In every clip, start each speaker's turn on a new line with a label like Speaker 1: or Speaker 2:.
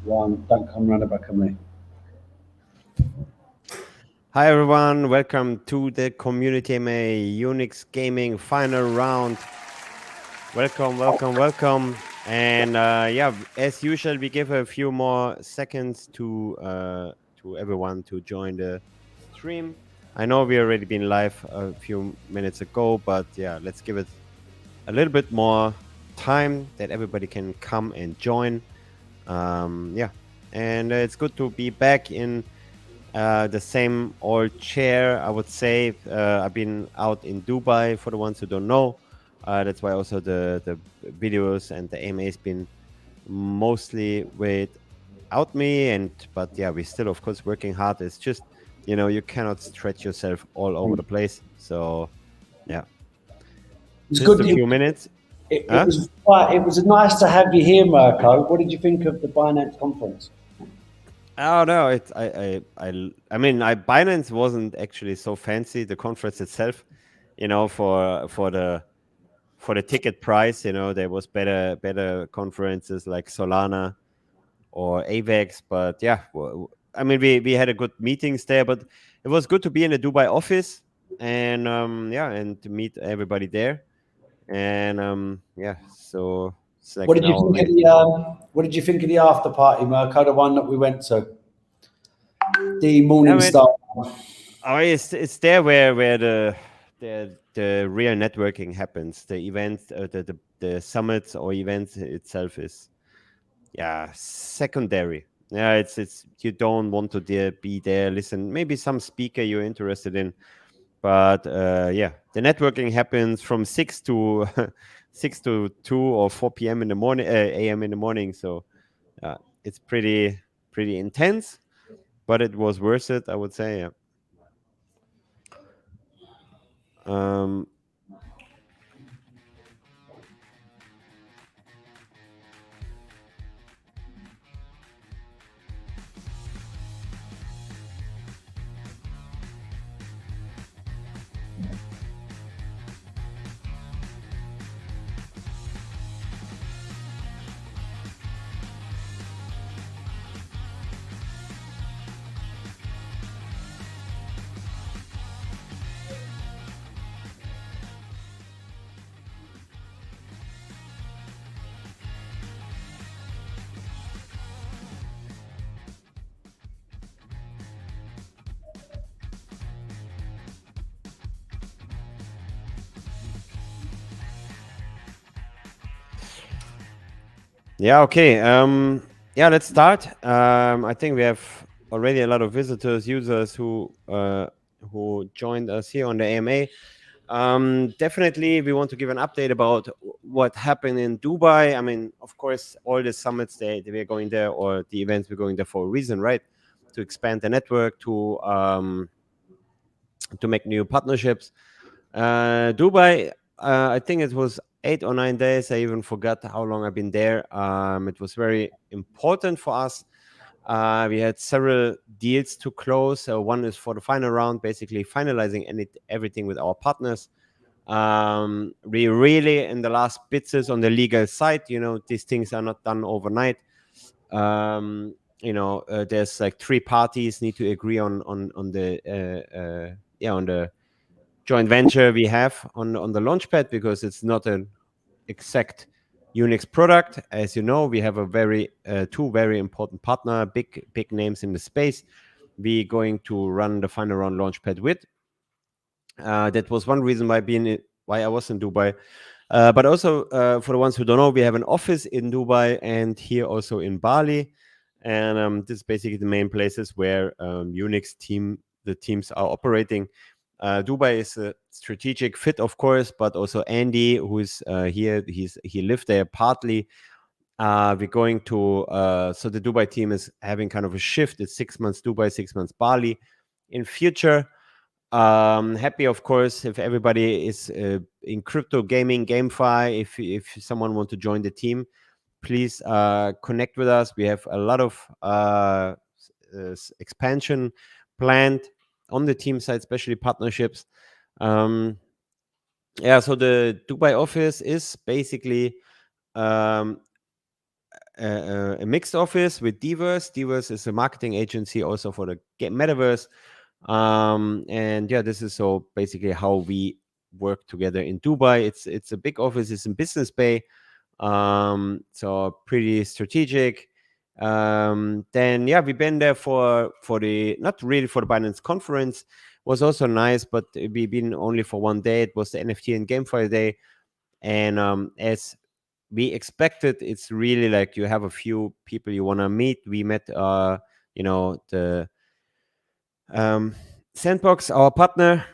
Speaker 1: One, don't come round the back of me.
Speaker 2: Hi everyone, welcome to the Community AMA Unix Gaming final round. Welcome. And yeah, as usual, we give a few more seconds to everyone to join the stream. I know we already been live a few minutes ago, but yeah, let's give it a little bit more time that everybody can come and join. Yeah, and it's good to be back in the same old chair, I would say. I've been out in Dubai, for the ones who don't know. That's why also the videos and the AMA has been mostly without me. But yeah, we're still, of course, working hard. It's just, you cannot stretch yourself all over the place. So yeah,
Speaker 1: It's
Speaker 2: just
Speaker 1: good.
Speaker 2: a few minutes.
Speaker 1: It was nice to have you here, Mirko. What did you think of the Binance conference?
Speaker 2: Oh no, Binance wasn't actually so fancy. The conference itself, for the ticket price, there was better conferences like Solana or AVEX. But yeah, we had a good meetings there. But it was good to be in the Dubai office and and to meet everybody there. And yeah, so it's like
Speaker 1: What did you
Speaker 2: now.
Speaker 1: think of the What did you think of the after party, Mirko? The one that we went to, the Morning Star.
Speaker 2: It's there where the real networking happens. The events, the summits or events itself is secondary. Yeah, it's you don't want to be there. Listen, maybe some speaker you're interested in, but yeah, the networking happens from 6 to 6 to 2 or 4 p.m. in the morning, a.m. in the morning. So it's pretty intense, but it was worth it, I would say. Yeah. Yeah, okay. Let's start. I think we have already a lot of visitors, users who joined us here on the AMA. Definitely, we want to give an update about what happened in Dubai. I mean, of course, all the summits that we're going there, or the events we're going there for a reason, right? To expand the network, to make new partnerships. Dubai, I think it was 8 or 9 days. I even forgot how long I've been there. It was very important for us. We had several deals to close. One is for the final round, basically finalizing everything with our partners. We really, in the last bits on the legal side, these things are not done overnight. There's like 3 parties need to agree on the on the joint venture we have on the Launchpad, because it's not an exact Unix product. As you know, we have a very 2 very important partner, big names in the space. We're going to run the final round Launchpad with. That was one reason why I was in Dubai. But also, for the ones who don't know, we have an office in Dubai and here also in Bali. And this is basically the main places where the teams are operating. Dubai is a strategic fit, of course, but also Andy, who's here, he lived there partly. We're going to so the Dubai team is having kind of a shift. It's 6 months Dubai, 6 months Bali. In future, happy, of course, if everybody is in crypto gaming, GameFi. If someone want to join the team, please connect with us. We have a lot of expansion planned on the team side, especially partnerships. So the Dubai office is basically a mixed office with Diverse. Diverse is a marketing agency also for the metaverse. And yeah, this is so basically how we work together in Dubai. It's a big office. It's in Business Bay. So pretty strategic. Then yeah, we've been there for the, not really for the Binance conference, was also nice, but we've been only for one day. It was the NFT and GameFi day. And as we expected, it's really like you have a few people you want to meet. We met the Sandbox, our partner,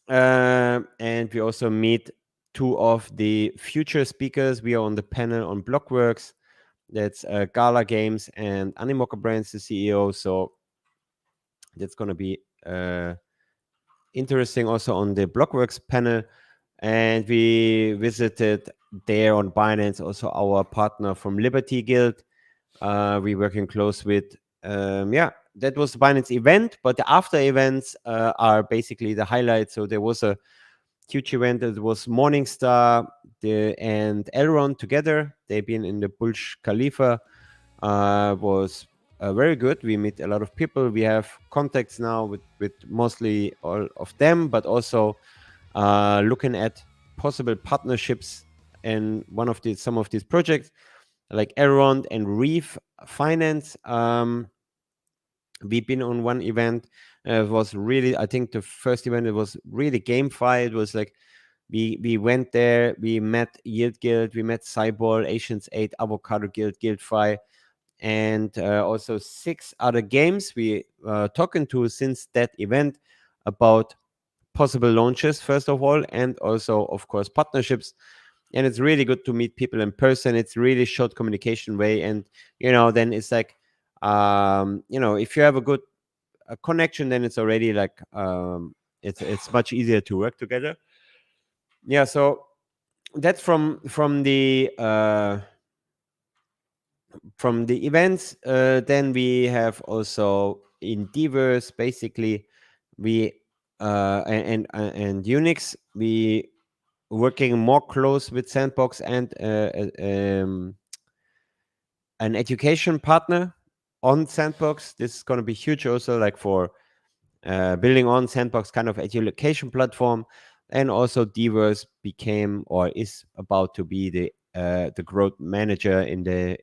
Speaker 2: and we also meet two of the future speakers. We are on the panel on Blockworks. That's Gala Games and Animoca Brands, the CEO. So that's going to be interesting also on the Blockworks panel. And we visited there on Binance also our partner from Liberty Guild. We're working close with, that was the Binance event, but the after events are basically the highlights. So there was a huge event. It was Morningstar and Elrond together. They've been in the Burj Khalifa. Was very good. We meet a lot of people. We have contacts now with mostly all of them, but also looking at possible partnerships and some of these projects like Elrond and Reef Finance. We've been on one event. It was really, I think the first event, it was really GameFi. It was like we went there, we met Yield Guild, we met Cyball, Asians 8, Avocado Guild, GuildFi, and also 6 other games we talking to since that event about possible launches, first of all, and also, of course, partnerships. And it's really good to meet people in person. It's really short communication way. And, then it's like, if you have a good connection, then it's already like, it's much easier to work together. Yeah. So that's from the events. Then we have also in Diverse, basically, we and Unix, we working more close with Sandbox and an education partner on Sandbox. This is going to be huge also, like for building on Sandbox kind of education platform. And also Diverse became or is about to be the growth manager in the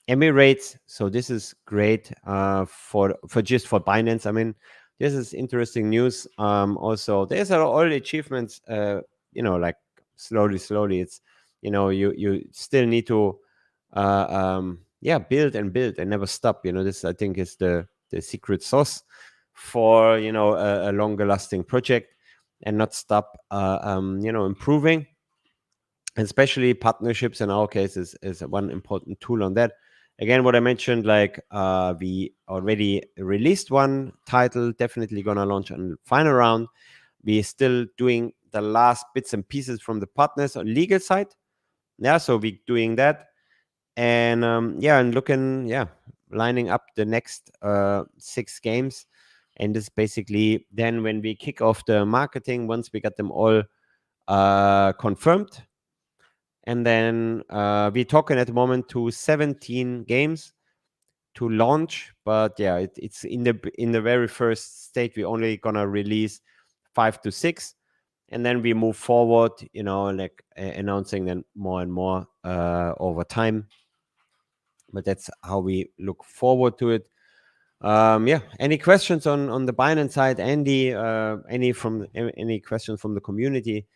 Speaker 2: Emirates. So this is great for Binance. I mean, this is interesting news. Also, there's all the achievements. Like slowly. It's you still need to build and never stop. This I think is the secret sauce for a longer lasting project, and not stop improving. And especially partnerships in our case is one important tool on that. Again, what I mentioned, like we already released one title, definitely gonna launch on final round. We're still doing the last bits and pieces from the partners on legal side. Yeah, so we're doing that. And and looking, lining up the next 6 games. And this basically then when we kick off the marketing, once we got them all confirmed. And then we're talking at the moment to 17 games to launch. But yeah, it's in the very first state. We're only gonna release 5 to 6, and then we move forward. Like announcing them more and more over time. But that's how we look forward to it. Any questions on the Binance side, Andy? Any questions from the community?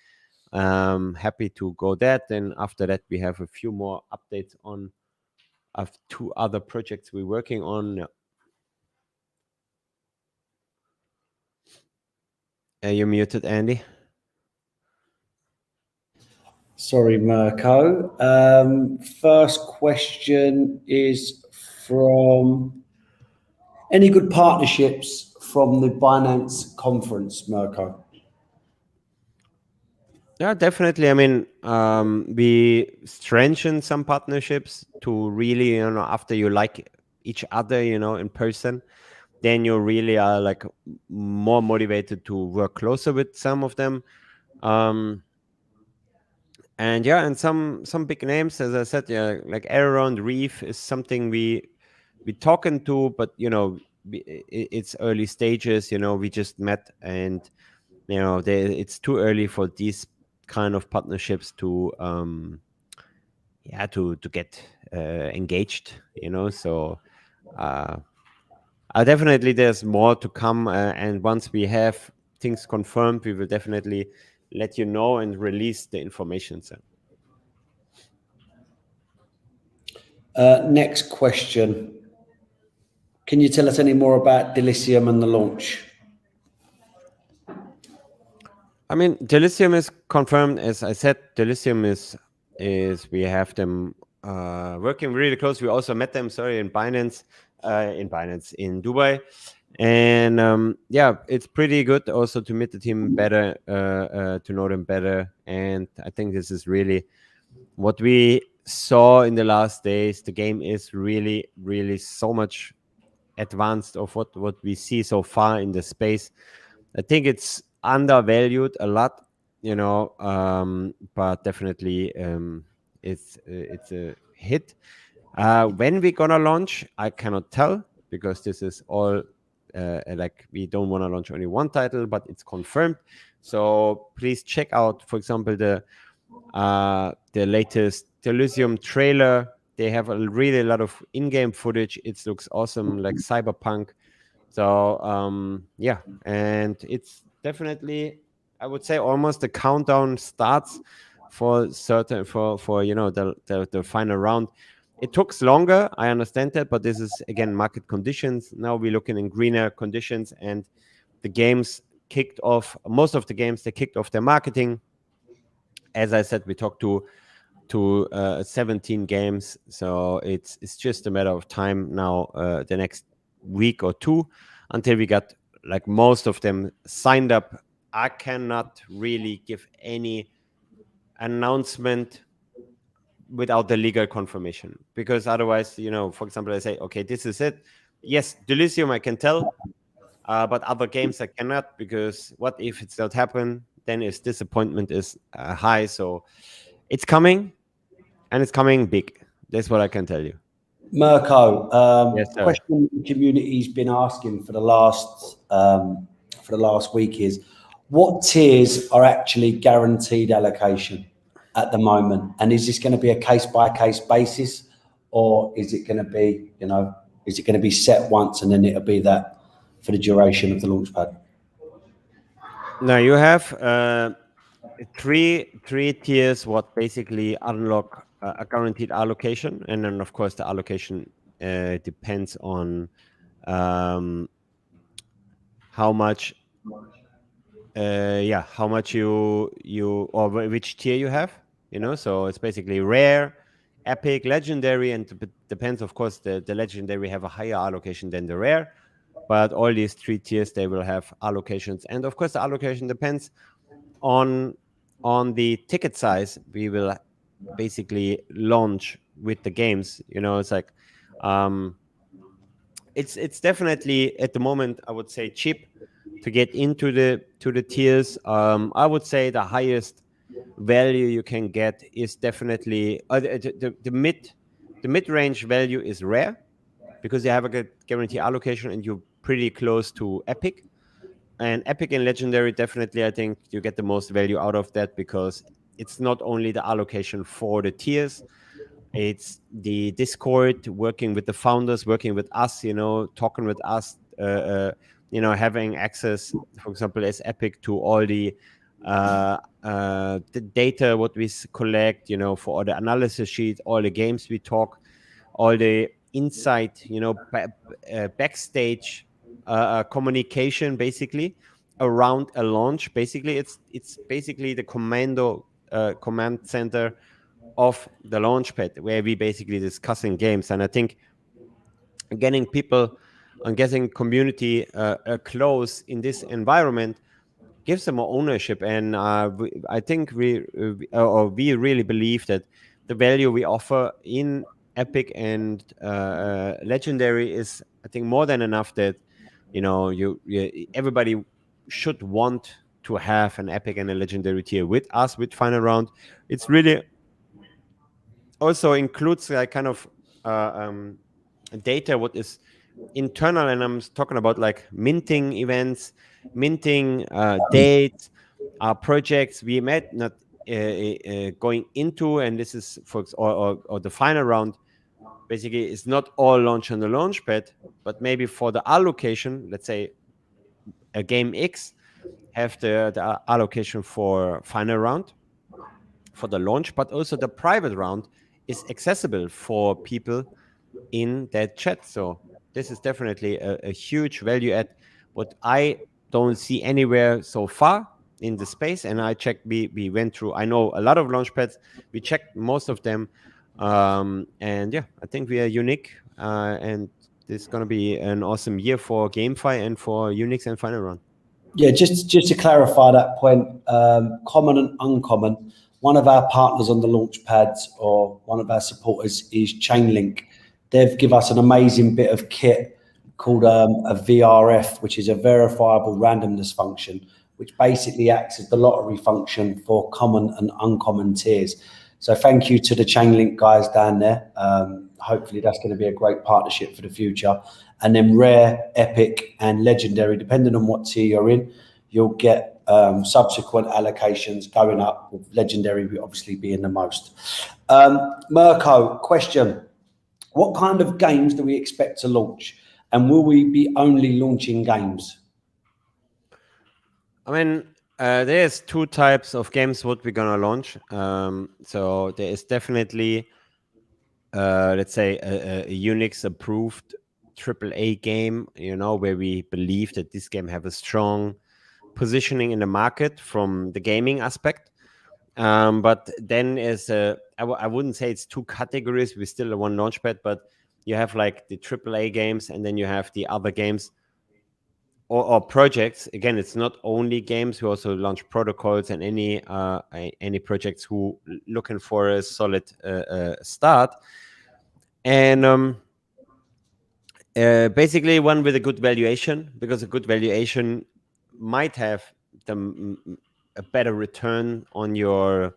Speaker 2: Happy to go that. And after that, we have a few more updates on 2 other projects we're working on. You're muted, Andy.
Speaker 1: Sorry, Mirko. First question is from any good partnerships from the Binance conference, Mirko?
Speaker 2: Yeah, definitely. I mean, we strengthen some partnerships to really, after you like each other, in person, then you really are like more motivated to work closer with some of them. And yeah, and some big names, as I said, yeah, like Aaron Reef is something we talking to, but it's early stages. We just met, and it's too early for these kind of partnerships to get engaged. So definitely there's more to come, and once we have things confirmed, we will definitely let you know and release the information. So.
Speaker 1: Next question. Can you tell us any more about Delirium and the launch?
Speaker 2: I mean, Delirium is confirmed. As I said, Delirium is we have them working really close. We also met them, in Binance, in Dubai. And yeah, it's pretty good also to meet the team better, to know them better. And I think this is really what we saw in the last days. The game is really, really so much advanced of what we see so far in the space. I think it's undervalued a lot, but definitely it's a hit. When we're gonna launch, I cannot tell, because this is all like, we don't want to launch only one title, but it's confirmed. So please check out, for example, the latest Delirium trailer. They have a really lot of in-game footage. It looks awesome, like cyberpunk. So yeah, and it's definitely, I would say, almost the countdown starts for certain for the final round. It took longer, I understand that, but this is again market conditions. Now we're looking in greener conditions, and the games kicked off. Most of the games, they kicked off their marketing. As I said, we talked to 17 games, so it's just a matter of time now, the next week or two, until we got like most of them signed up. I cannot really give any announcement without the legal confirmation, because otherwise, for example, I say, okay, this is it. Yes, Delirium I can tell, but other games I cannot, because what if it's not happen? Then its disappointment is high. So it's coming, and it's coming big. That's what I can tell you.
Speaker 1: Mirko,
Speaker 2: Yes, sir.
Speaker 1: question the community's been asking for the last week is, what tiers are actually guaranteed allocation at the moment, and is this going to be a case by case basis, or is it going to be set once and then it'll be that for the duration of the Launchpad?
Speaker 2: Now you have three tiers what basically unlock a guaranteed allocation, and then of course the allocation depends on how much you or which tier you have, so it's basically rare, epic, legendary, and depends, of course, the legendary have a higher allocation than the rare, but all these three tiers, they will have allocations. And of course the allocation depends on the ticket size we will basically launch with the games. It's like it's definitely at the moment, I would say, cheap to get into the tiers. I would say the highest value you can get is definitely the mid-range value is rare, because you have a good guarantee allocation and you're pretty close to epic. And epic and legendary, definitely, I think you get the most value out of that, because it's not only the allocation for the tiers, it's the Discord, working with the founders, working with us, talking with us, having access, for example, as Epic, to all the data what we collect, for all the analysis sheets, all the games we talk, all the insight, backstage communication, basically around a launch. Basically, it's basically the command center of the Launchpad, where we basically discussing games. And I think getting people and getting community close in this environment gives them more ownership. And I think we really believe that the value we offer in epic and legendary is, I think, more than enough, that everybody should want to have an epic and a legendary tier with us with final round. It's really also includes like kind of data what is internal, and I'm talking about like minting events, minting dates, projects we might not going into, and this is for or the final round basically is not all launched on the Launchpad, but maybe for the allocation, let's say a game X have the allocation for final round for the launch, but also the private round is accessible for people in that chat. So this is definitely a huge value add, what I don't see anywhere so far in the space. And I checked, we went through, I know a lot of launchpads, we checked most of them. And yeah, I think we are unique. And this is going to be an awesome year for GameFi and for Unix and Final Round.
Speaker 1: Yeah, just to clarify that point, common and uncommon, one of our partners on the Launchpads or one of our supporters is Chainlink. They've given us an amazing bit of kit called a VRF, which is a verifiable randomness function, which basically acts as the lottery function for common and uncommon tiers. So thank you to the Chainlink guys down there. Hopefully that's going to be a great partnership for the future. And then rare, epic, and legendary, depending on what tier you're in, you'll get subsequent allocations going up, with legendary obviously being the most. Mirko, question. What kind of games do we expect to launch? And will we be only launching games?
Speaker 2: I mean, there's two types of games what we're going to launch. So there is definitely, let's say, a Unix approved AAA game, you know, where we believe that this game have a strong positioning in the market from the gaming aspect. But then I wouldn't say it's two categories. We still have one Launchpad, but you have like the AAA games, and then you have the other games or projects. Again, it's not only games. We also launch protocols and any projects who looking for a solid start. And basically one with a good valuation, because a good valuation might have a better return on your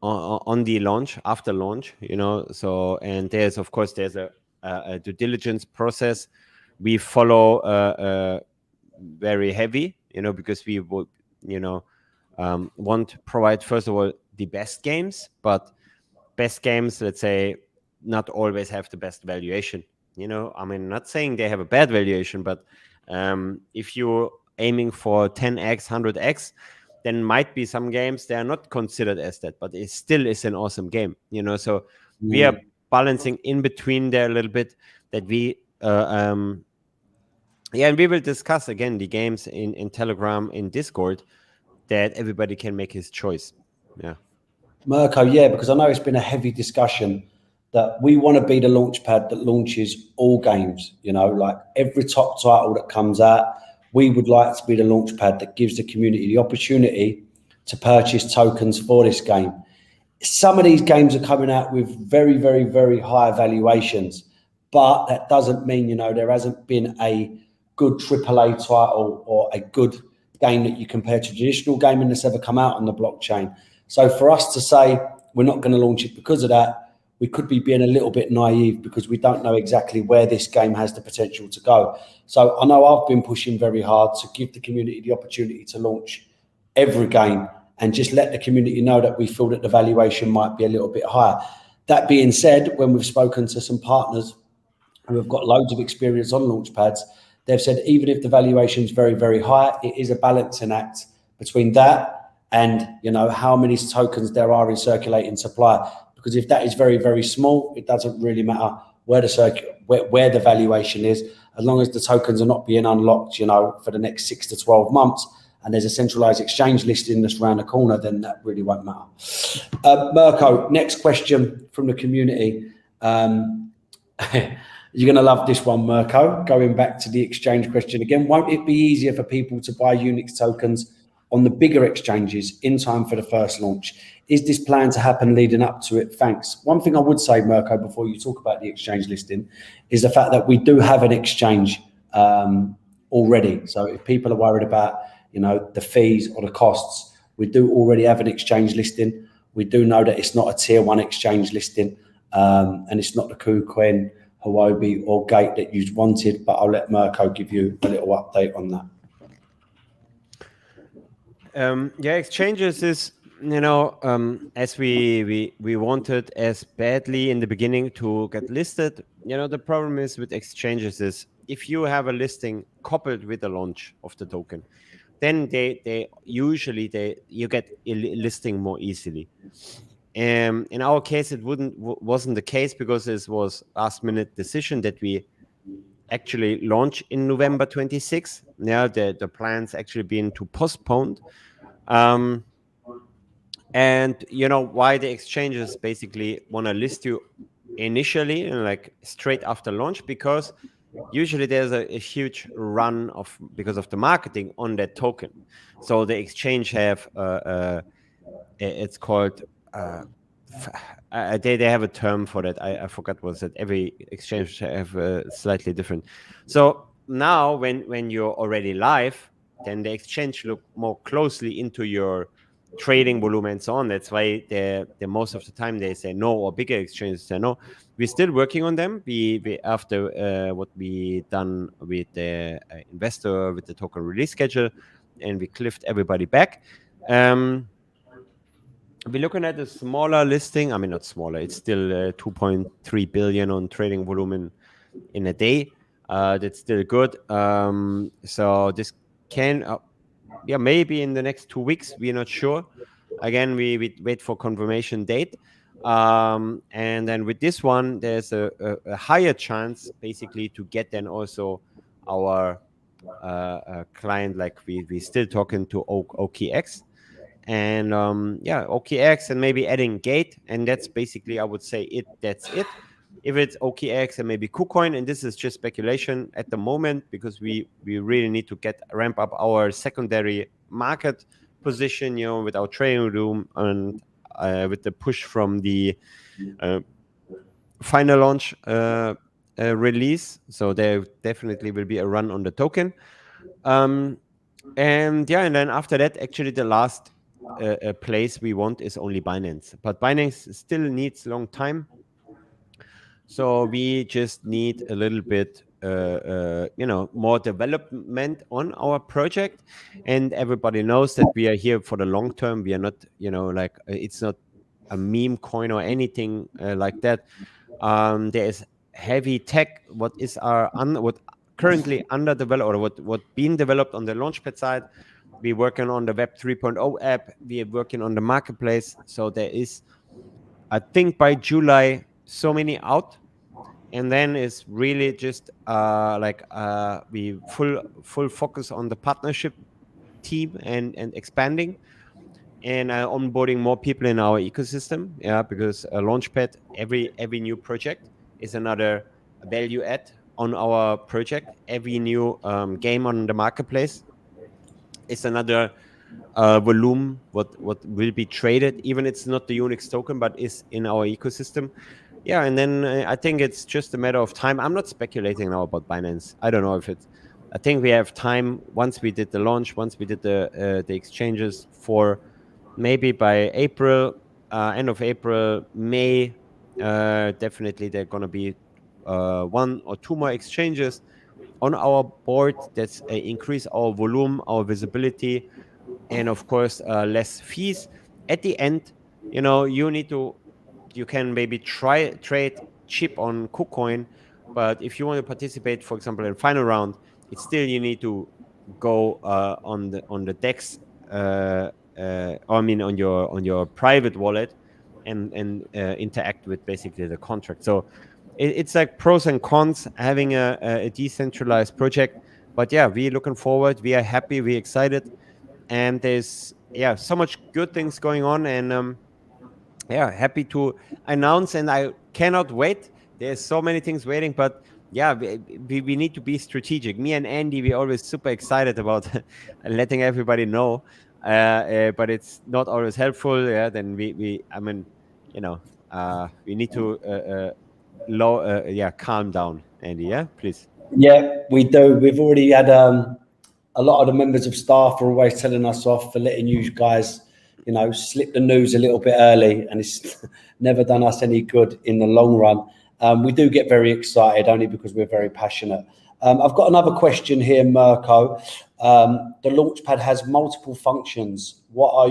Speaker 2: on the launch, after launch, you know. So, and there's of course there's a due diligence process we follow very heavy, you know, because we would, you know, want to provide first of all the best games, but best games, let's say, not always have the best valuation, you know. I mean, not saying they have a bad valuation, but if you're aiming for 10x, 100x, then might be some games they are not considered as that, but it still is an awesome game, you know. So we are balancing in between there a little bit, that we yeah, and we will discuss again the games in Telegram, in Discord, that everybody can make his choice. Yeah,
Speaker 1: Mirko, yeah, because I know it's been a heavy discussion that we want to be the Launchpad that launches all games, you know, like every top title that comes out. We would like to be the Launchpad that gives the community the opportunity to purchase tokens for this game. Some of these games are coming out with very, very, very high valuations, but that doesn't mean, you know, there hasn't been a good AAA title or a good game that you compare to traditional gaming that's ever come out on the blockchain. So for us to say we're not going to launch it because of that, we could be being a little bit naive, because we don't know exactly where this game has the potential to go. So I know I've been pushing very hard to give the community the opportunity to launch every game and just let the community know that we feel that the valuation might be a little bit higher. That being said, when we've spoken to some partners who have got loads of experience on Launchpads, they've said even if the valuation is very, very high, it is a balancing act between that and, you know, how many tokens there are in circulating supply. Because if that is very, very small, it doesn't really matter where the valuation is, as long as the tokens are not being unlocked, you know, for the next 6 to 12 months, and there's a centralized exchange listing that's around the corner, then that really won't matter. Mirko, next question from the community. You're going to love this one, Mirko. Going back to the exchange question again, won't it be easier for people to buy Unix tokens on the bigger exchanges in time for the first launch? Is this planned to happen leading up to it? Thanks. One thing I would say, Mirko, before you talk about the exchange listing, is the fact that we do have an exchange already. So if people are worried about you know, the fees or the costs. We do already have an exchange listing. We do know that it's not a tier 1 exchange listing, and it's not the KuCoin, Huobi or Gate that you wanted, but I'll let Mirko give you a little update on that.
Speaker 2: Yeah, exchanges is, you know, as we wanted as badly in the beginning to get listed. You know, the problem is with exchanges is if you have a listing coupled with the launch of the token, then they usually you get a listing more easily. In our case, it wasn't the case because this was last minute decision that we actually launch in November 26th. Yeah, the plans actually been to postponed. And you know why the exchanges basically want to list you initially, like straight after launch, because usually there's a huge run because of the marketing on that token. So the exchange have it's called they have a term for that. I forgot what it. Every exchange have slightly different. So now when you're already live, then the exchange look more closely into your trading volume and so on. That's why the most of the time they say no, or bigger exchanges say no. We're still working on them. We after what we done with the investor with the token release schedule, and we cliffed everybody back. We're looking at a smaller listing. I mean, not smaller. It's still 2.3 billion on trading volume in a day. That's still good. So this can, maybe in the next 2 weeks. We're not sure. Again, we wait for confirmation date. And then with this one, there's a higher chance basically to get then also our client, like we still talking to OKX. And OKX and maybe adding Gate, and that's basically, I would say that's it. If it's OKX and maybe KuCoin, and this is just speculation at the moment because we really need to ramp up our secondary market position, you know, with our trading room and with the push from the final launch release. So there definitely will be a run on the token. And then after that, actually the last place we want is only Binance, but Binance still needs long time, so we just need a little bit more development on our project. And everybody knows that we are here for the long term. We are not, like it's not a meme coin or anything like that. There is heavy tech what currently under developed, or what being developed on the Launchpad side. We're working on the Web 3.0 app. We are working on the marketplace. So there is, I think, by July, so many out. And then it's really just we full focus on the partnership team and expanding and onboarding more people in our ecosystem. Yeah, because a Launchpad, every new project is another value add on our project. Every new game on the marketplace is another volume what will be traded, even it's not the Unix token, but is in our ecosystem. Yeah, and then I think it's just a matter of time. I'm not speculating now about Binance. I don't know if it's. I think we have time once we did the launch, once we did the exchanges, for maybe by April, end of April, May. Definitely, there are gonna be 1 or 2 more exchanges on our board that's increase our volume, our visibility, and of course less fees. At the end, you can maybe trade cheap on KuCoin, but if you want to participate, for example, in final round, it's still you need to go on the DEX, on your private wallet and interact with basically the contract. So it's like pros and cons having a decentralized project. But yeah, we're looking forward. We are happy. We're excited. And there's so much good things going on, and happy to announce, and I cannot wait. There's so many things waiting, but we need to be strategic. Me and Andy, we're always super excited about letting everybody know, but it's not always helpful. Then we need to calm down, Andy. Please.
Speaker 1: Yeah, we do. We've already had a lot of the members of staff are always telling us off for letting you guys, you know, slip the news a little bit early, and it's never done us any good in the long run. We do get very excited only because we're very passionate. I've got another question here, Mirko. The Launchpad has multiple functions. What are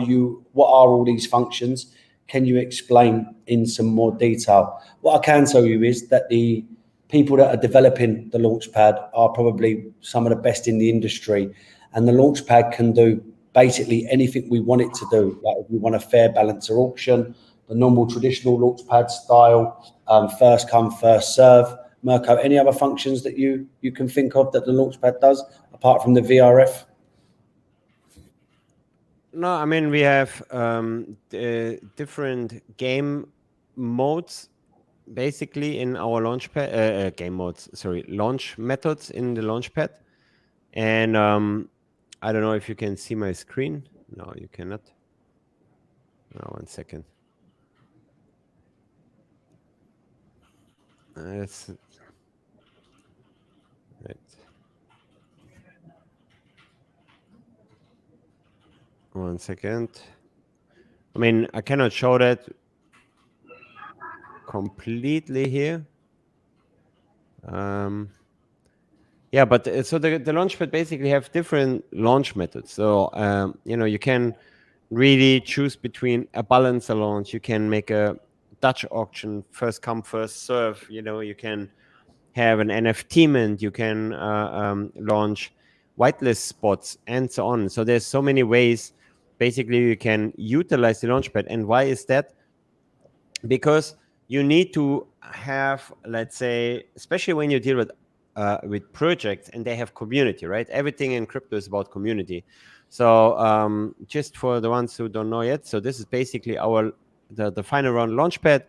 Speaker 1: all these functions? Can you explain in some more detail? What I can tell you is that the people that are developing the Launchpad are probably some of the best in the industry, and the Launchpad can do basically anything we want it to do. Like if we want a fair balancer auction, the normal traditional Launchpad style, first come, first serve. Mirko, any other functions that you can think of that the Launchpad does apart from the VRF?
Speaker 2: No, I mean, we have different game modes basically in our Launchpad, game modes, sorry, launch methods in the Launchpad. And I don't know if you can see my screen. No, you cannot. No, 1 second. That's right. 1 second. I mean, I cannot show that completely here. Yeah, but so the Launchpad basically have different launch methods. So you know, you can really choose between a balancer launch. You can make a Dutch auction, first come, first serve. You know, you can have an NFT mint. You can launch whitelist spots and so on. So there's so many ways basically you can utilize the Launchpad. And why is that? Because you need to have, let's say, especially when you deal with projects and they have community, right? Everything in crypto is about community. So just for the ones who don't know yet, so this is basically the final round Launchpad.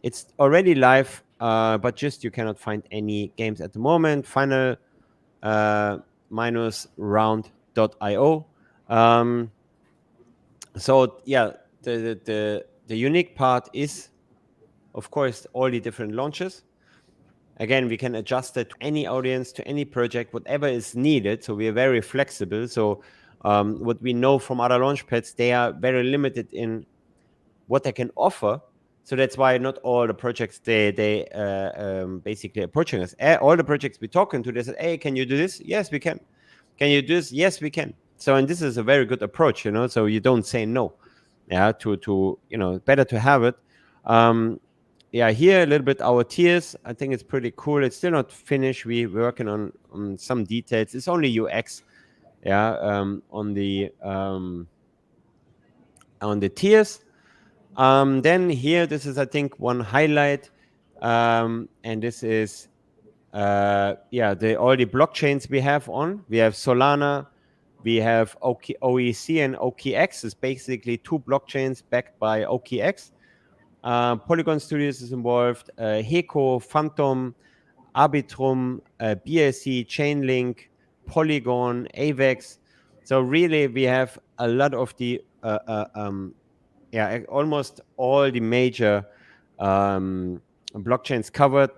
Speaker 2: It's already live, but just you cannot find any games at the moment. Final minus round.io. So yeah, the unique part is, of course, all the different launches. Again, we can adjust it to any audience, to any project, whatever is needed. So we are very flexible. So what we know from other Launchpads, they are very limited in what they can offer. So that's why not all the projects they basically approaching us. All the projects we talking to, they said, "Hey, can you do this? Yes, we can. Can you do this? Yes, we can." So, and this is a very good approach, you know. So you don't say no. Yeah, to you know, better to have it. Yeah, here a little bit our tiers. I think it's pretty cool. It's still not finished. We're working on some details. It's only UX. Yeah, on the tiers. Then here, this is, I think, one highlight, and this is yeah, all the blockchains we have on. We have Solana, we have OEC, and OKX is basically two blockchains backed by OKX. Polygon Studios is involved, Heco, Phantom, Arbitrum, BSC, Chainlink, Polygon, AVEX. So really, we have a lot of the yeah, almost all the major blockchains covered.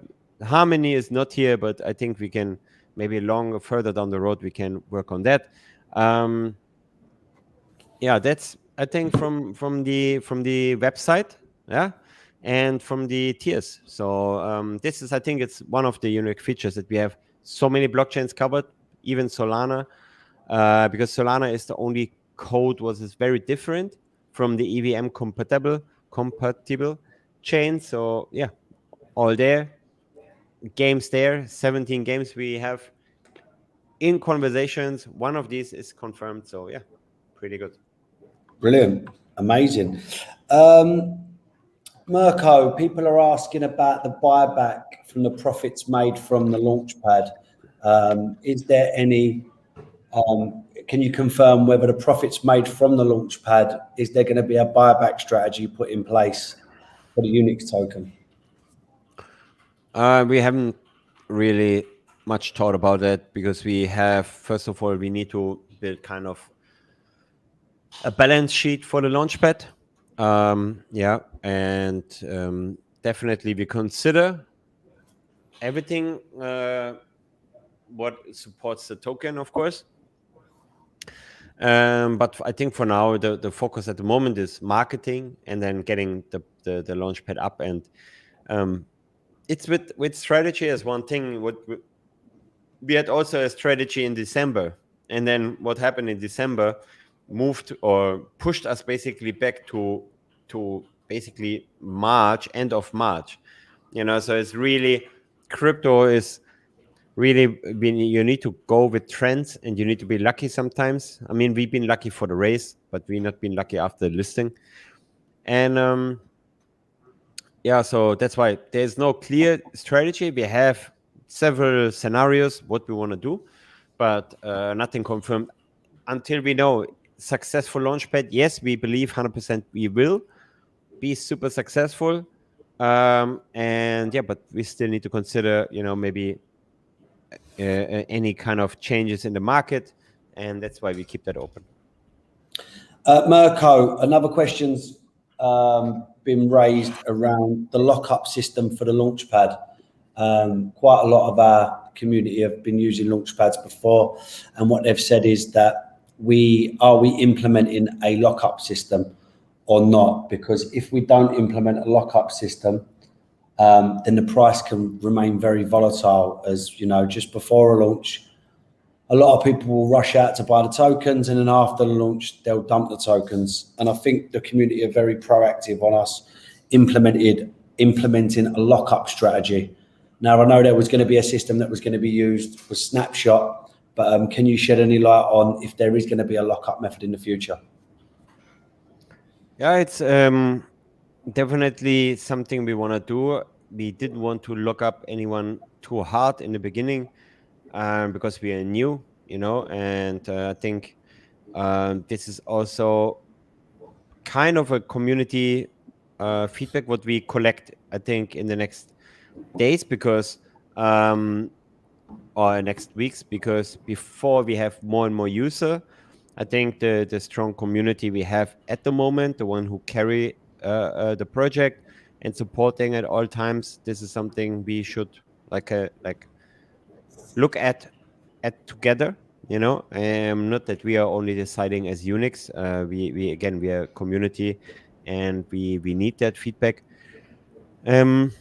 Speaker 2: Harmony is not here, but I think we can maybe further down the road we can work on that. Yeah, that's, I think, from the website, yeah, and from the tiers. So this is, I think, it's one of the unique features that we have so many blockchains covered, even Solana, because Solana is the only code was very different from the EVM compatible chain. So yeah, all there, games there, 17 games we have in conversations. One of these is confirmed. So yeah, pretty good.
Speaker 1: Brilliant. Amazing. Mirko, people are asking about the buyback from the profits made from the Launchpad. Is there any, can you confirm whether the profits made from the Launchpad, is there going to be a buyback strategy put in place for the Unix token?
Speaker 2: We haven't really much thought about that because we have, first of all, we need to build kind of a balance sheet for the Launchpad. Yeah, and definitely we consider everything what supports the token, of course. But I think for now, the focus at the moment is marketing and then getting the Launchpad up. And it's with strategy as one thing. What we had also a strategy in December, and then what happened in December moved or pushed us basically back to basically March, end of March. So it's really, crypto is really, you need to go with trends and you need to be lucky sometimes. I mean, we've been lucky for the race, but we've not been lucky after the listing. And yeah, so that's why there's no clear strategy. We have several scenarios what we want to do, but nothing confirmed until we know successful Launchpad. Yes, we believe 100% we will be super successful. And yeah, but we still need to consider, maybe any kind of changes in the market, and that's why we keep that open.
Speaker 1: Mirko, another question's been raised around the lockup system for the Launchpad. Quite a lot of our community have been using Launchpads before, and what they've said is that we implementing a lockup system or not? Because if we don't implement a lockup system, then the price can remain very volatile. As just before a launch, a lot of people will rush out to buy the tokens, and then after the launch, they'll dump the tokens. And I think the community are very proactive on us implementing a lockup strategy. Now, I know there was going to be a system that was going to be used for Snapshot, but can you shed any light on if there is going to be a lockup method in the future?
Speaker 2: Yeah, it's definitely something we want to do. We didn't want to lock up anyone too hard in the beginning because we are new, and I think this is also kind of a community feedback what we collect, I think, in the next days, because or next weeks, because before we have more and more user, I think the strong community we have at the moment, the one who carry the project and supporting at all times, this is something we should like look at together. Not that we are only deciding as Unix. We are a community, and we need that feedback. And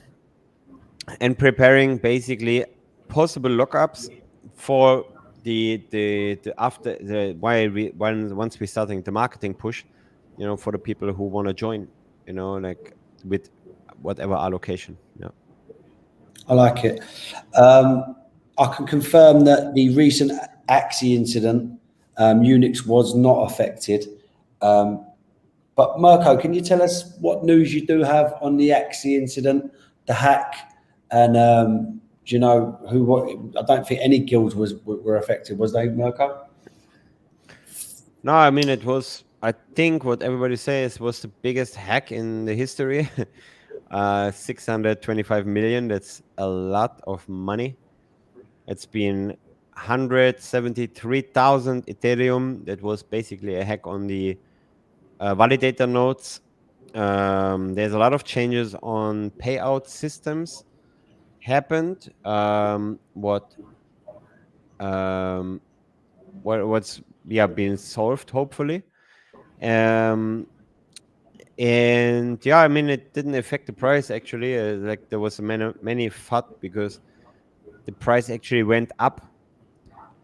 Speaker 2: preparing basically possible lockups for the after the once we're starting the marketing push, for the people who want to join, like with whatever allocation. Yeah,
Speaker 1: I like it. I can confirm that the recent Axie incident, Unix was not affected. But Mirko, can you tell us what news you do have on the Axie incident, the hack, and do you know what? I don't think any guilds were affected, was they, Mirko?
Speaker 2: No, I mean, it was, I think what everybody says was the biggest hack in the history. 625 million. That's a lot of money. It's been 173,000 Ethereum. That was basically a hack on the validator nodes. There's a lot of changes on payout systems happened. What's being solved, hopefully. And yeah, I mean, it didn't affect the price actually. Like there was many FUD because the price actually went up.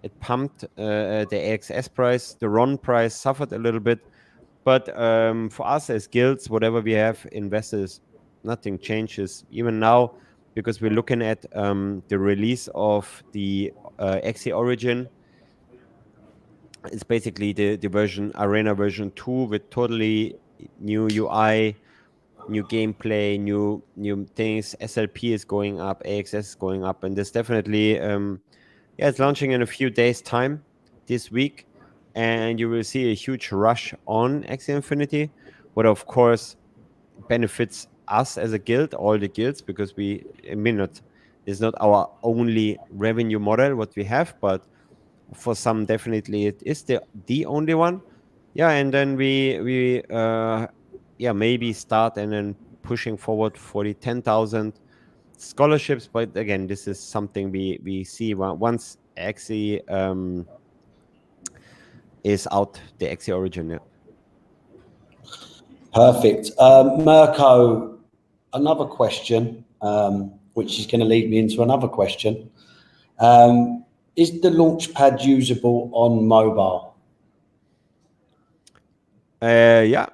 Speaker 2: It pumped the AXS price. The RON price suffered a little bit. But for us as guilds, whatever we have investors, nothing changes. Even now, because we're looking at the release of the Axie Origin. It's basically the version Arena version 2 with totally new UI, new gameplay, new things. SLP is going up, AXS is going up, and there's definitely it's launching in a few days' time this week, and you will see a huge rush on Axie Infinity, what of course benefits us as a guild, all the guilds, because it's not our only revenue model what we have, but for some definitely it is the only one. Yeah, and then we maybe start and then pushing forward for the 10,000 scholarships. But again, this is something we see once Axie is out, the exe origin. Yeah.
Speaker 1: Perfect. Mirko, another question, which is going to lead me into another question. Is the Launchpad usable on mobile?
Speaker 2: Yeah.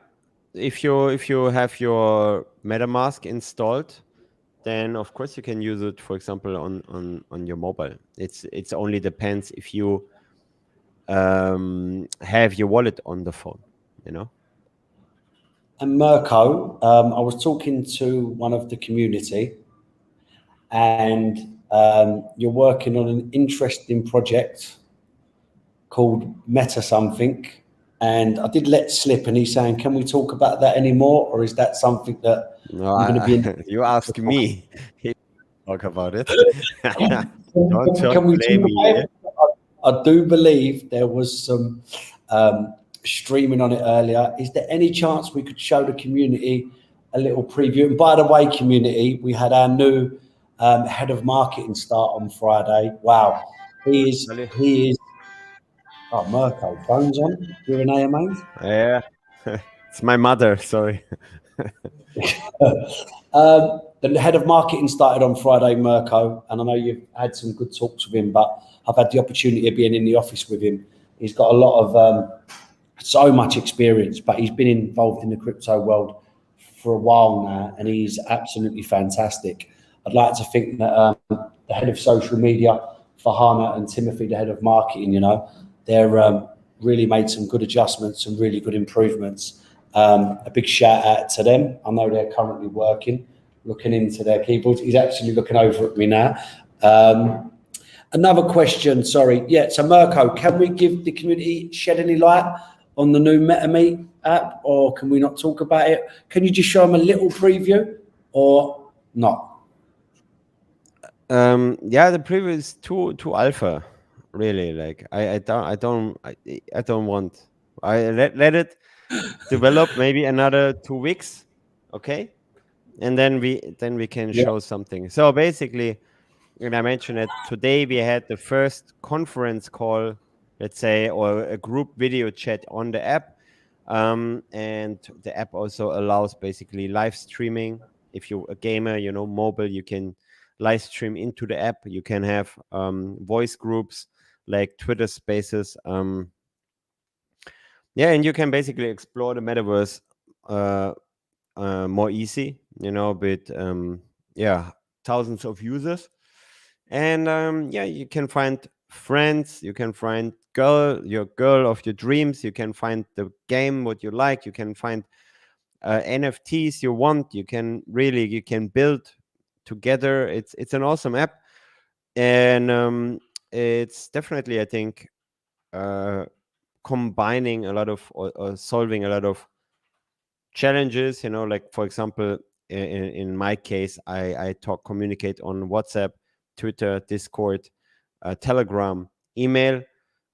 Speaker 2: If you have your MetaMask installed, then of course you can use it, for example, on your mobile. It's only depends if you have your wallet on the phone, you know.
Speaker 1: And Mirko, I was talking to one of the community, and you're working on an interesting project called Metasomething. And I did let slip, and he's saying, can we talk about that anymore? Or is that something that
Speaker 2: No,
Speaker 1: I'm going to be in?
Speaker 2: you ask me. Talk about it. Don't
Speaker 1: Can we
Speaker 2: blame
Speaker 1: talk
Speaker 2: me.
Speaker 1: about it? I do believe there was some streaming on it earlier. Is there any chance we could show the community a little preview? And by the way, community, we had our new head of marketing start on Friday. Wow, he is. Oh, Mirko, phone's on. You're in AMAs.
Speaker 2: Yeah, it's my mother. Sorry.
Speaker 1: The head of marketing started on Friday, Mirko, and I know you've had some good talks with him, but I've had the opportunity of being in the office with him. He's got a lot of so much experience, but he's been involved in the crypto world for a while now, and he's absolutely fantastic. I'd like to think that the head of social media, Fahana, and Timothy, the head of marketing, they're really made some good adjustments and really good improvements. A big shout out to them. I know they're currently working, looking into their keyboards. He's actually looking over at me now. Another question, sorry. Yeah, so Mirko, can we give the community, shed any light on the new MetaMeet app, or can we not talk about it? Can you just show them a little preview or not?
Speaker 2: Yeah, the preview is too alpha, really. Like I don't want. I let it develop maybe another 2 weeks, okay, and then we can
Speaker 1: Yeah.
Speaker 2: show something. So basically, and I mentioned it today, we had the first conference call, let's say, or a group video chat on the app, and the app also allows basically live streaming. If you're a gamer, mobile, you can live stream into the app. You can have voice groups like Twitter Spaces. Yeah, and you can basically explore the metaverse more easy, with thousands of users. And yeah, you can find friends, you can find your girl of your dreams, you can find the game what you like, you can find NFTs you want, you can build together. It's an awesome app, and it's definitely, I think, combining a lot of or solving a lot of challenges, like for example, in my case, I communicate on WhatsApp, Twitter, Discord, Telegram, email.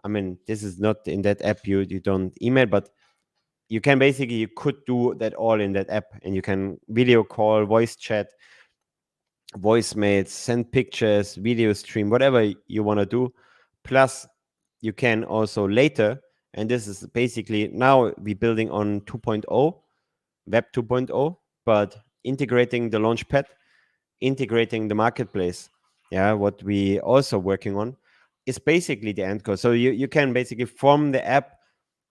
Speaker 2: I mean, this is not in that app, you don't email, but you could do that all in that app, and you can video call, voice chat, voicemails, send pictures, video stream, whatever you want to do. Plus you can also later, and this is basically now we're building on 2.0, Web 2.0, but integrating the Launchpad, integrating the marketplace. Yeah, what we also working on is basically the end code. So you can basically, from the app,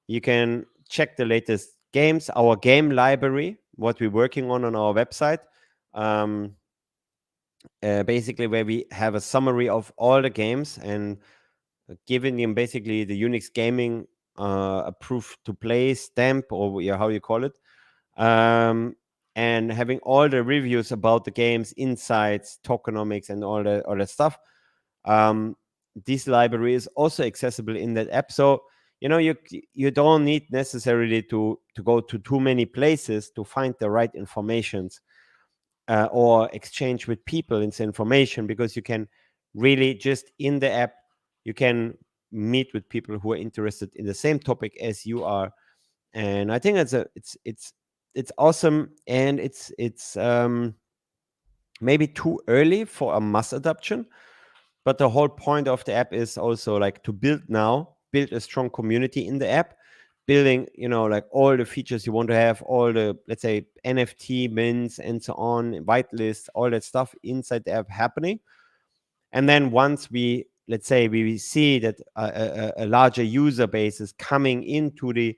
Speaker 2: you can check the latest games, our game library, what we're working on our website. Basically, where we have a summary of all the games and giving them basically the Unix gaming approved to play stamp, or how you call it. And having all the reviews about the games, insights, tokenomics, and all the stuff. This library is also accessible in that app. So you don't need necessarily to go to too many places to find the right informations or exchange with people in information, because you can really just in the app you can meet with people who are interested in the same topic as you are. And I think it's awesome, and it's maybe too early for a mass adoption, but the whole point of the app is also like to build now build a strong community in the app, building, like all the features you want to have, all the, let's say, NFT mints and so on, whitelist, all that stuff inside the app happening. And then once we, let's say, we see that a larger user base is coming into the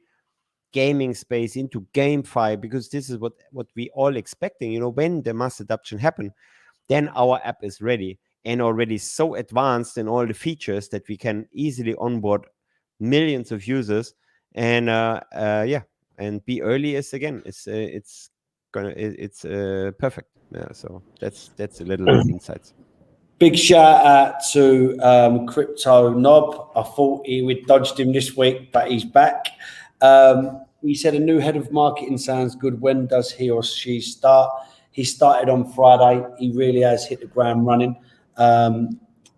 Speaker 2: gaming space, into GameFi, because this is what we all expecting, when the mass adoption happen, then our app is ready and already so advanced in all the features that we can easily onboard millions of users. And and be early is, again, it's perfect. Yeah, so that's a little insights.
Speaker 1: Big shout out to Crypto Knob. I thought we'd dodged him this week, but he's back. He said a new head of marketing sounds good. When does he or she start? He started on Friday. He really has hit the ground running.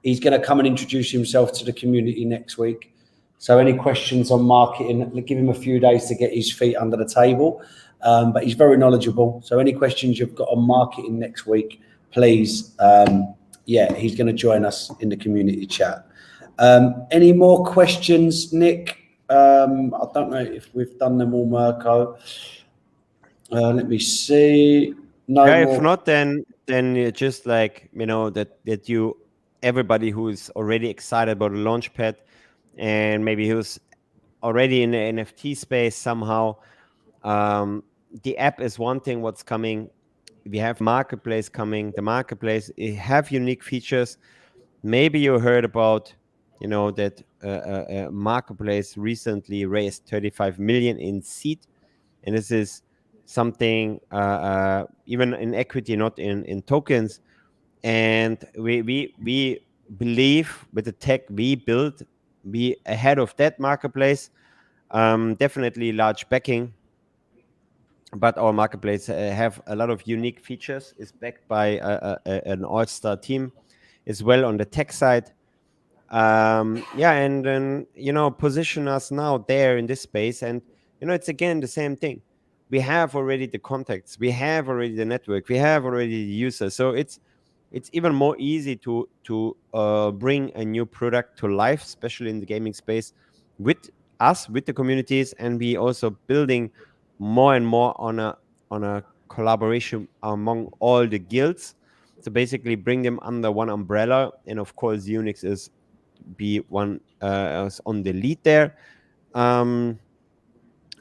Speaker 1: He's going to come and introduce himself to the community next week. So any questions on marketing, give him a few days to get his feet under the table. But he's very knowledgeable. So any questions you've got on marketing next week, please, he's going to join us in the community chat. Any more questions, Nick? I don't know if we've done them all, Mirko. Let me see. No more.
Speaker 2: If not, then just like, that you, everybody who is already excited about the Launchpad and maybe who's already in the NFT space somehow, the app is one thing what's coming. We have marketplace coming. The marketplace, it have unique features. Maybe you heard about, that marketplace recently raised 35 million in seed, and this is something even in equity, not in tokens. And we believe with the tech we built, we ahead of that marketplace. Definitely large backing, but our marketplace have a lot of unique features. Is backed by an all-star team as well on the tech side. And then position us now there in this space. And it's again the same thing. We have already the contacts, we have already the network, we have already the users. So it's even more easy to bring a new product to life, especially in the gaming space, with us, with the communities. And we also building more and more on a collaboration among all the guilds. So basically bring them under one umbrella. And of course, Unix is be one on the lead there. And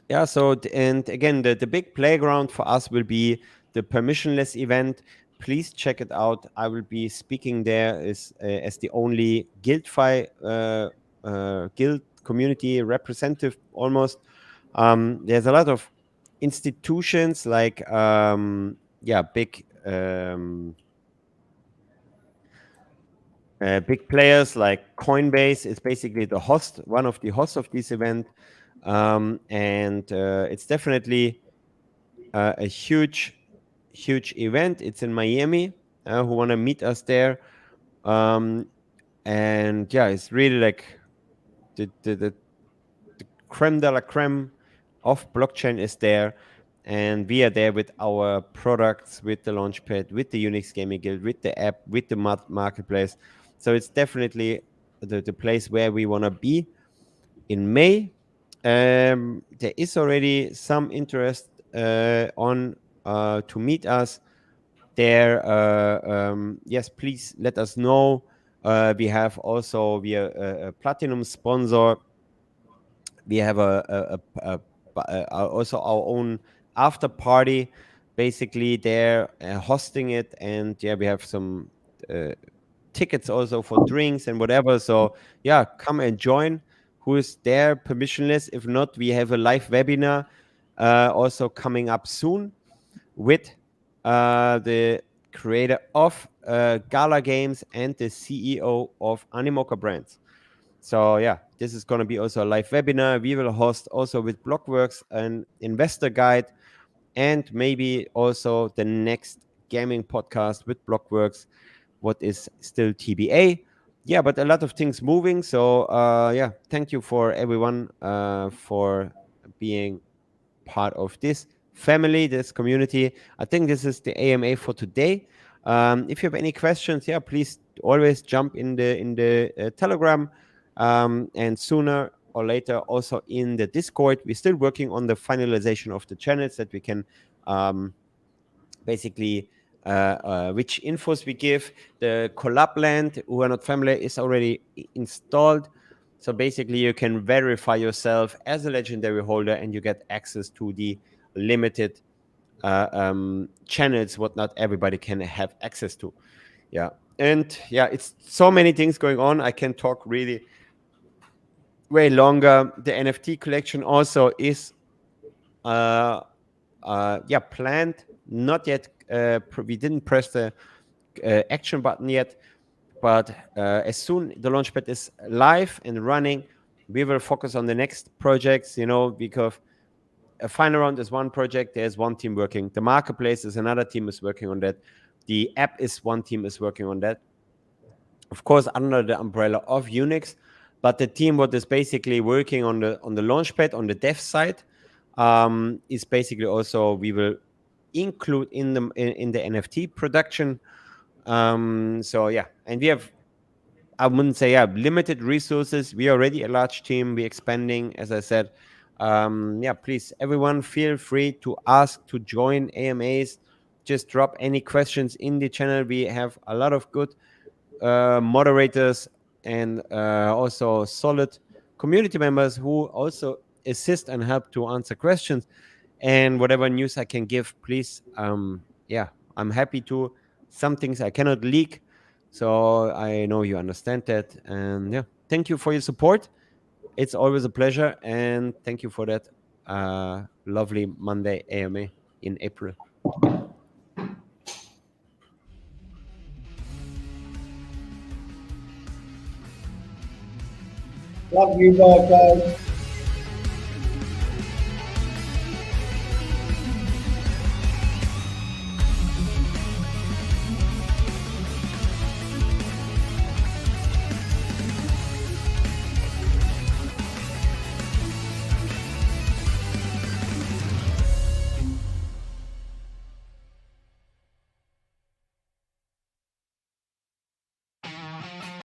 Speaker 2: again, the big playground for us will be the permissionless event. Please check it out. I will be speaking there as the only GuildFi guild community representative almost. There's a lot of institutions like big players like Coinbase is basically the host, one of the hosts of this event. And it's definitely a huge event. It's in Miami. Who want to meet us there? And it's really like the creme de la creme of blockchain is there. And we are there with our products, with the Launchpad, with the Unix Gaming Guild, with the app, with the marketplace. So it's definitely the place where we want to be in May. There is already some interest on to meet us there. Yes, please let us know. We have also a platinum sponsor. We have also our own after party, basically there hosting it, and we have some tickets also for drinks and whatever. So come and join. Who is there permissionless? If not, we have a live webinar also coming up soon with the creator of Gala Games and the CEO of Animoca Brands. So this is going to be also a live webinar. We will host also with Blockworks an investor guide, and maybe also the next gaming podcast with Blockworks, what is still TBA. But a lot of things moving. So thank you for everyone for being part of this family, this community. I think this is the AMA for today. If you have any questions, please always jump in the Telegram. And sooner or later also in the Discord. We're still working on the finalization of the channels that we can basically which infos we give. The collab land, who are not familiar, is already installed. So basically you can verify yourself as a legendary holder and you get access to the limited channels what not everybody can have access to. Yeah. And yeah, it's so many things going on. I can talk really way longer. The NFT collection also is planned, not yet. We didn't press the action button yet, but as soon the Launchpad is live and running, we will focus on the next projects, you know, because a final round is one project, there's one team working. The marketplace is another team is working on that. The app is one team is working on that. Of course, under the umbrella of Unix, but the team what is basically working on the Launchpad on the dev side is basically also we will include in the NFT production. So yeah, and we have, I wouldn't say limited resources. We are already a large team. We're expanding, as I said. Please, everyone, feel free to ask to join AMAs. Just drop any questions in the channel. We have a lot of good moderators and also solid community members who also assist and help to answer questions. And whatever news I can give, please, I'm happy to. Some things I cannot leak, so I know you understand that. And yeah, thank you for your support. It's always a pleasure, and thank you for that lovely Monday AMA in April.
Speaker 3: Love you, Mirko.